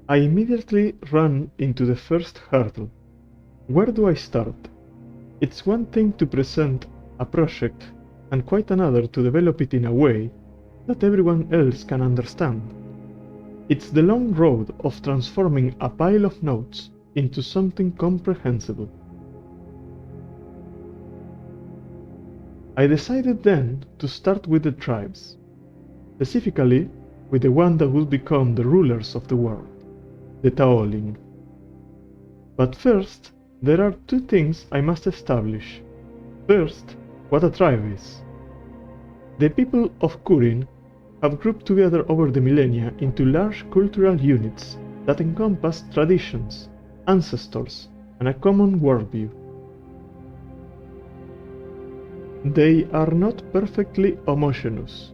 I immediately ran into the first hurdle. Where do I start? It's one thing to present a project, and quite another to develop it in a way that everyone else can understand. It's the long road of transforming a pile of notes into something comprehensible. I decided then to start with the tribes, specifically with the one that would become the rulers of the world, the Taolyn. But first, there are two things I must establish. First, what a tribe is. The people of Kurin have grouped together over the millennia into large cultural units that encompass traditions, ancestors, and a common worldview. They are not perfectly homogeneous,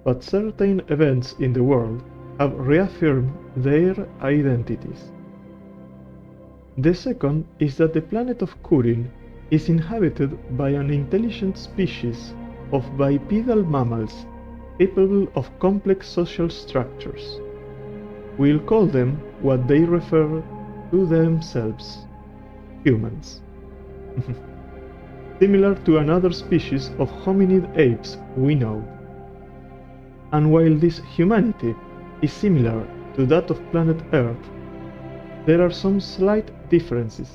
but certain events in the world have reaffirmed their identities. The second is that the planet of Kurin is inhabited by an intelligent species of bipedal mammals capable of complex social structures. We'll call them what they refer to themselves, humans. Similar to another species of hominid apes we know. And while this humanity is similar to that of planet Earth, there are some slight differences,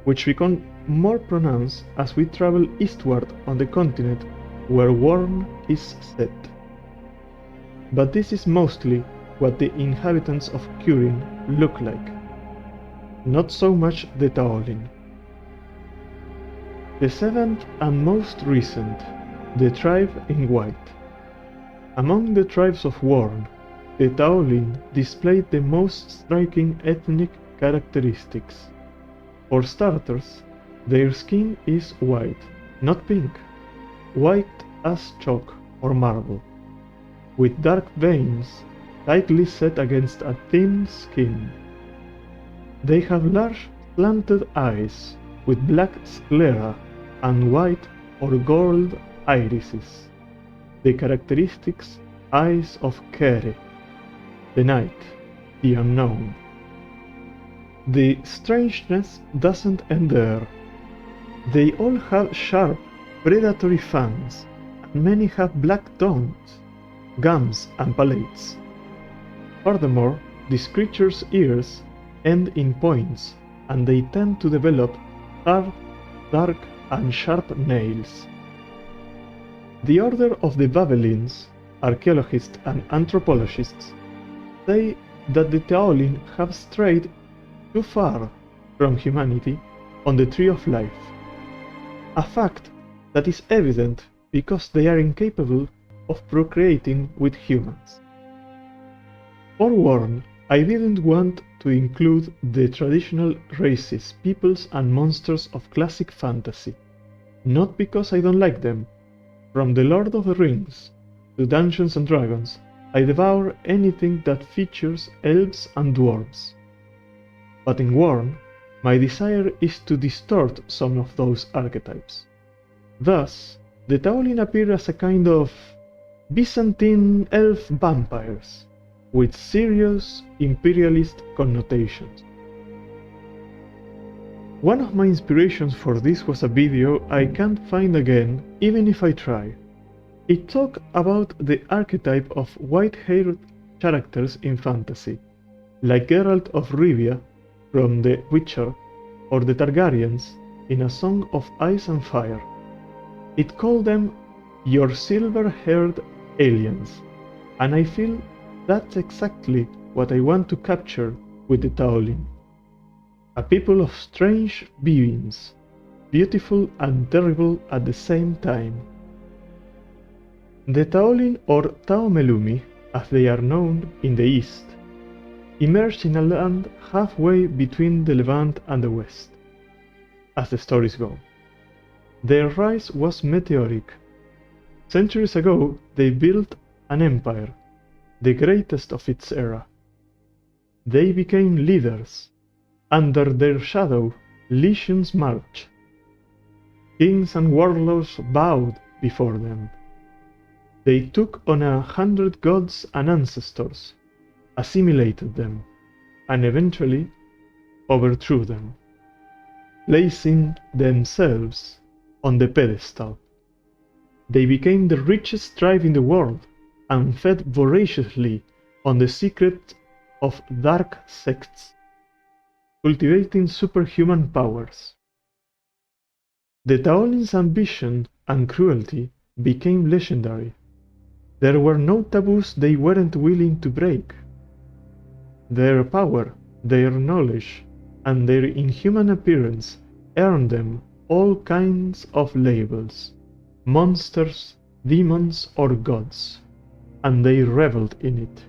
which become more pronounced as we travel eastward on the continent where Worn is set. But this is mostly what the inhabitants of Kurin look like, not so much the Taolyn. The seventh and most recent, the tribe in white. Among the tribes of Worn, the Taolyn displayed the most striking ethnic characteristics. For starters, their skin is white, not pink, white as chalk or marble, with dark veins tightly set against a thin skin. They have large slanted eyes with black sclera and white or gold irises, the characteristics eyes of Kere, the night, the unknown. The strangeness doesn't end there. They all have sharp, predatory fangs, and many have black tongues, gums, and palates. Furthermore, these creatures' ears end in points, and they tend to develop hard, dark, and sharp nails. The order of the Babelins, archaeologists and anthropologists, say that the Taolyn have strayed too far from humanity on the Tree of Life, a fact that is evident because they are incapable of procreating with humans. Forewarned, I didn't want to include the traditional races, peoples and monsters of classic fantasy, not because I don't like them. From The Lord of the Rings to Dungeons and Dragons, I devour anything that features elves and dwarves. But in Worn, my desire is to distort some of those archetypes. Thus, the Taolyn appear as a kind of Byzantine elf vampires, with serious imperialist connotations. One of my inspirations for this was a video I can't find again even if I try. It talked about the archetype of white-haired characters in fantasy, like Geralt of Rivia from The Witcher, or the Targaryens in A Song of Ice and Fire. It called them your silver-haired aliens, and I feel that's exactly what I want to capture with the Taolyn. A people of strange beings, beautiful and terrible at the same time. The Taolyn, or Taomelumi, as they are known in the east, emerged in a land halfway between the Levant and the West, as the stories go. Their rise was meteoric. Centuries ago, they built an empire, the greatest of its era. They became leaders. Under their shadow, legions marched. Kings and warlords bowed before them. They took on 100 gods and ancestors, assimilated them, and eventually overthrew them, placing themselves on the pedestal. They became the richest tribe in the world and fed voraciously on the secret of dark sects, cultivating superhuman powers. The Taolyn's ambition and cruelty became legendary. There were no taboos they weren't willing to break. Their power, their knowledge, and their inhuman appearance earned them all kinds of labels: monsters, demons, or gods, and they reveled in it.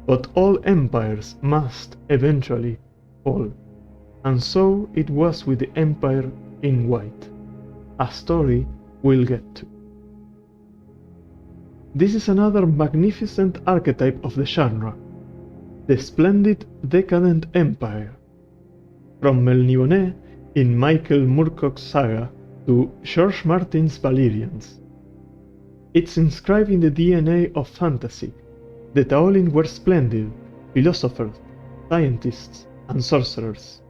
But all empires must eventually fall, and so it was with the Empire in White, a story we'll get to. This is another magnificent archetype of the genre, the splendid decadent empire. From Melniboné in Michael Moorcock's saga to George Martin's Valyrians. It's inscribed in the DNA of fantasy. The Taolyn were splendid philosophers, scientists, and sorcerers.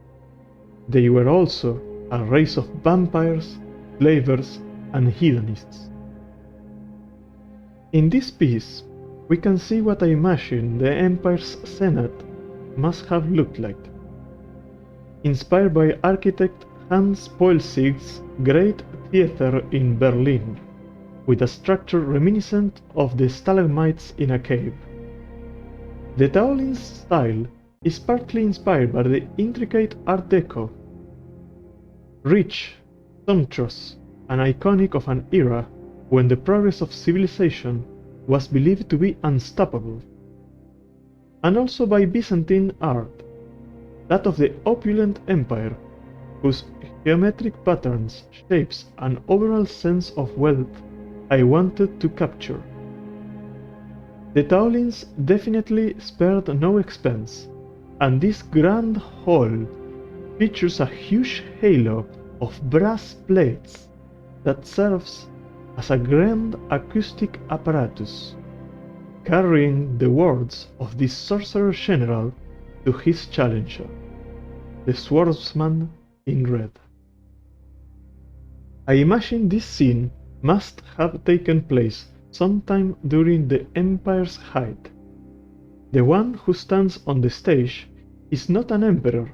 They were also a race of vampires, slavers, and hedonists. In this piece, we can see what I imagine the Empire's Senate must have looked like. Inspired by architect Hans Poelzig's Great Theater in Berlin, with a structure reminiscent of the stalagmites in a cave. The Taolyn's style is partly inspired by the intricate Art Deco, rich, sumptuous, and iconic of an era when the progress of civilization was believed to be unstoppable, and also by Byzantine art, that of the opulent empire, whose geometric patterns, shapes, and overall sense of wealth I wanted to capture. The Taolyns definitely spared no expense, and this grand hall features a huge halo of brass plates that serves as a grand acoustic apparatus, carrying the words of the sorcerer general to his challenger, the swordsman in red. I imagine this scene must have taken place sometime during the Empire's height. The one who stands on the stage is not an emperor,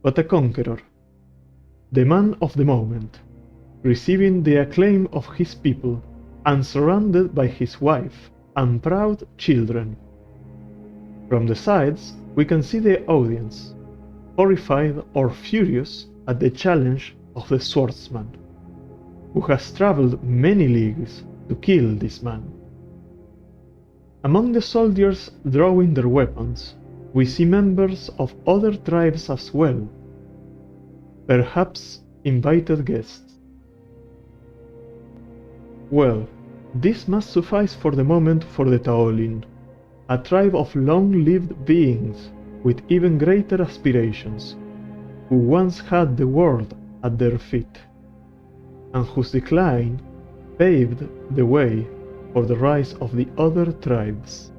but a conqueror, the man of the moment, receiving the acclaim of his people and surrounded by his wife and proud children. From the sides, we can see the audience, horrified or furious at the challenge of the swordsman, who has traveled many leagues to kill this man. Among the soldiers drawing their weapons, we see members of other tribes as well, perhaps invited guests. Well, this must suffice for the moment for the Taolyn, a tribe of long-lived beings with even greater aspirations, who once had the world at their feet, and whose decline paved the way for the rise of the other tribes.